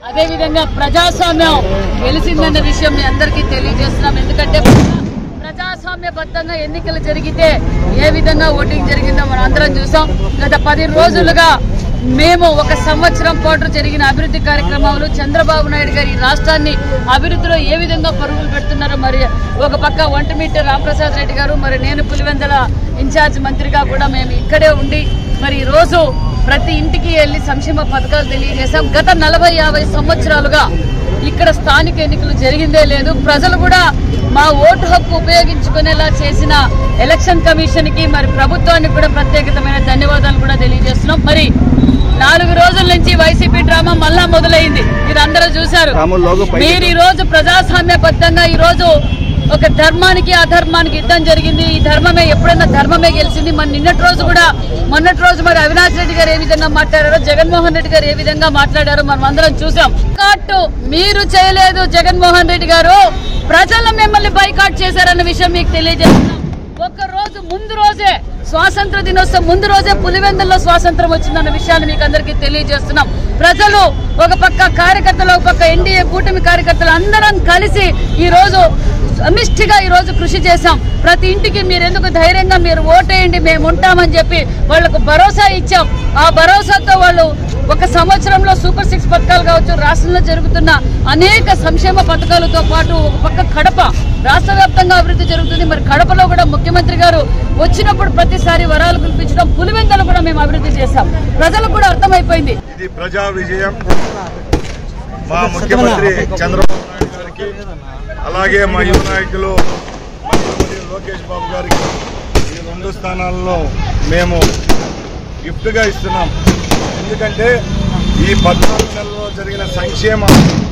అదే విధంగా ప్రజాస్వామ్యం గెలిచిందన్న విషయం మీ అందరికీ తెలియజేస్తున్నాం. ఎందుకంటే ప్రజాస్వామ్యబద్ధంగా ఎన్నికలు జరిగితే ఏ విధంగా ఓటింగ్ జరిగిందో మనం అందరం చూసాం. గత 10 రోజులుగా మేము 1 సంవత్సరం పాటు జరిగిన అభివృద్ధి కార్యక్రమాలు, చంద్రబాబు నాయుడు గారి రాష్ట్రాన్ని అభివృద్ధిలో ఏ విధంగా పరుగులు పెడుతున్నారో, మరి ఒక పక్క ఒంటిమిట్ట రామప్రసాద్ రెడ్డి గారు, మరి నేను పులివెందుల ఇన్ఛార్జ్ మంత్రిగా కూడా మేము ఇక్కడే ఉండి మరి ఈ రోజు ప్రతి ఇంటికి వెళ్లి సంక్షేమ పథకాలు తెలియజేశాం. గత 40-50 సంవత్సరాలుగా ఇక్కడ స్థానిక ఎన్నికలు జరిగిందే లేదు. ప్రజలు కూడా మా ఓటు హక్కు ఉపయోగించుకునేలా చేసిన ఎలక్షన్ కమిషన్ కి మరి ప్రభుత్వానికి కూడా ప్రత్యేకమైన ధన్యవాదాలు కూడా తెలియజేస్తున్నాం. మరి 4 రోజుల నుంచి వైసీపీ డ్రామా మళ్ళా మొదలైంది. మీరు అందరూ చూశారు. మీరు ఈ రోజు ప్రజాస్వామ్యబద్ధంగా ఈ రోజు ఒక ధర్మానికి అధర్మానికి యుద్ధం జరిగింది. ఈ ధర్మమే ఎప్పుడైనా ధర్మమే గెలిచింది. మరి మొన్నటి రోజు మరి అవినాష్ రెడ్డి గారు ఏ విధంగా మాట్లాడారో, జగన్మోహన్ రెడ్డి గారు ఏ విధంగా మాట్లాడారో మనం అందరం చూసాం. బైకాట్ మీరు చేయలేదు జగన్మోహన్ రెడ్డి గారు, ప్రజలు మిమ్మల్ని బైకాట్ చేశారన్న విషయం మీకు తెలియజేస్తున్నాం. ఒక రోజు ముందు రోజే స్వాతంత్ర దినోత్సవం ముందు రోజే పులివెందుల్లో స్వాతంత్రం వచ్చిందన్న విషయాన్ని మీకు అందరికీ తెలియజేస్తున్నాం. ప్రజలు ఒక పక్క కార్యకర్తలు, ఒక పక్క ఎన్డీఏ కూటమి కార్యకర్తలు అందరం కలిసి ఈ రోజు సమిష్టిగా ఈ రోజు కృషి చేశాం. ప్రతి ఇంటికి మీరు ఎందుకు ధైర్యంగా మీరు ఓటేయండి, మేము ఉంటామని చెప్పి వాళ్లకు భరోసా ఇచ్చాం. ఆ భరోసాతో వాళ్ళు 1 సంవత్సరంలో సూపర్ 6 పథకాలు కావచ్చు, రాష్ట్రంలో జరుగుతున్న అనేక సంక్షేమ పథకాలతో పాటు ఒక పక్క కడప రాష్ట్ర వ్యాప్తంగా అభివృద్ధి జరుగుతుంది. మరి కడపలో కూడా ముఖ్యమంత్రి గారు వచ్చినప్పుడు ప్రతిసారి వరాలు కురిపించడం, పులివెందులు కూడా మేము అభివృద్ధి చేశాం. ప్రజలకు కూడా అర్థమైపోయింది ఇది ప్రజా విజయం. మా ముఖ్యమంత్రి చంద్రబాబు నాయుడు గారికి, అలాగే మా యువ నాయకులు లోకేష్ బాబు గారికి ఈ 2 స్థానాల్లో మేము గిఫ్ట్ గా ఇస్తున్నాం. ఎందుకంటే ఈ 14 నెలల్లో జరిగిన సంక్షేమ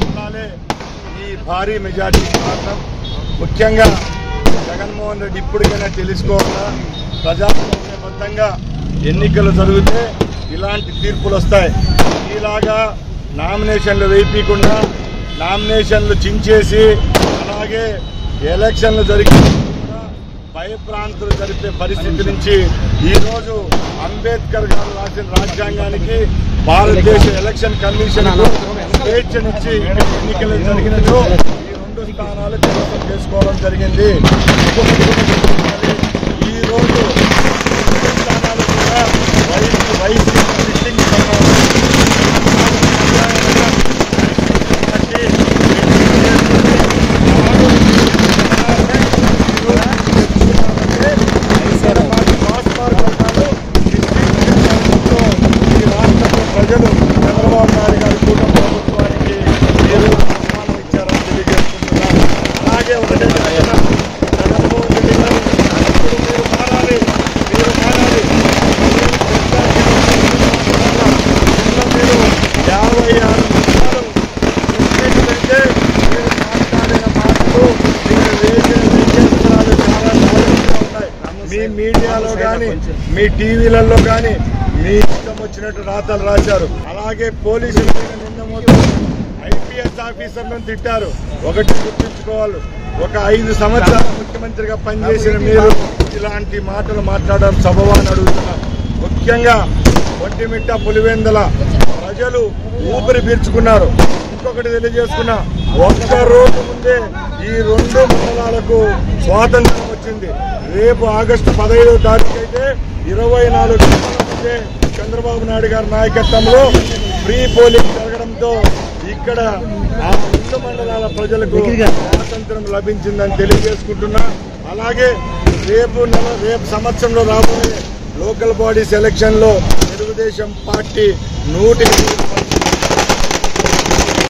ఫలాలే ఈ భారీ మెజార్టీ కారణం. ముఖ్యంగా జగన్మోహన్ రెడ్డి ఇప్పటికైనా తెలుసుకోవాలా, ప్రజాస్వామ్యబద్ధంగా ఎన్నికలు జరిగితే ఇలాంటి తీర్పులు వస్తాయి. ఇలాగా నామినేషన్లు వేయకుండా నామినేషన్లు చించేసి అలాగే ఎలక్షన్లు జరిగి భయప్రాంతులు జరిపే పరిస్థితి నుంచి ఈరోజు అంబేద్కర్ గారు రాసిన రాజ్యాంగానికి భారతదేశ ఎలక్షన్ కమిషన్ స్వేచ్ఛనిచ్చి ఎన్నికలు జరిగినట్టు ఈ 2 స్థానాలు కైవసం చేసుకోవడం జరిగింది. ఈరోజు స్థానాలు కూడా వైసీపీ సిట్టింగ్ ప్రజలు చంద్రబాబు నాయుడు గారి కూటమి ప్రభుత్వానికి మీరు సన్మానం ఇచ్చారని తెలియజేసుకుంటున్నారు. అలాగే ఒకటే జగన్మోహన్ రెడ్డి గారు మీరు మారాలి, మీరు 56 నిమిషాలు ఎందుకంటే మీరు మాట్లాడిన మాటలు, మీరు వేసే వ్యాఖ్యానాలు చాలా దారుణంగా ఉన్నాయి. మీ మీడియాలో కానీ మీ టీవీలలో కానీ మీ ఇష్టం వచ్చినట్టు రాతలు రాశారు. అలాగే పోలీసుల మీద నిన్న ఐపీఎస్ ఆఫీసర్లను తిట్టారు. ఒకటి గుర్తుంచుకోవాలి, ఒక 5 సంవత్సరాలు ముఖ్యమంత్రిగా పనిచేసిన మీరు ఇలాంటి మాటలు మాట్లాడడం సబబా అని అడుగుతున్నారు. ముఖ్యంగా ఒంటిమిట్ట పులివెందుల ప్రజలు ఊపిరి పీల్చుకున్నారు. ఇంకొకటి తెలియజేసుకున్నా, 1 రోజు ముందే ఈ 2 మండలాలకు స్వాతంత్రం వచ్చింది. రేపు ఆగస్టు 15వ తారీఖు అయితే 24 గంటల ముందే చంద్రబాబు నాయుడు గారి నాయకత్వంలో ఫ్రీ పోలింగ్ జరగడంతో ఇక్కడ ఆ 2 మండలాల ప్రజలకు స్వాతంత్రం లభించిందని తెలియజేసుకుంటున్నా. అలాగే రేపు సంవత్సరంలో రాబోయే లోకల్ బాడీస్ ఎలక్షన్ లో తెలుగుదేశం పార్టీ 100%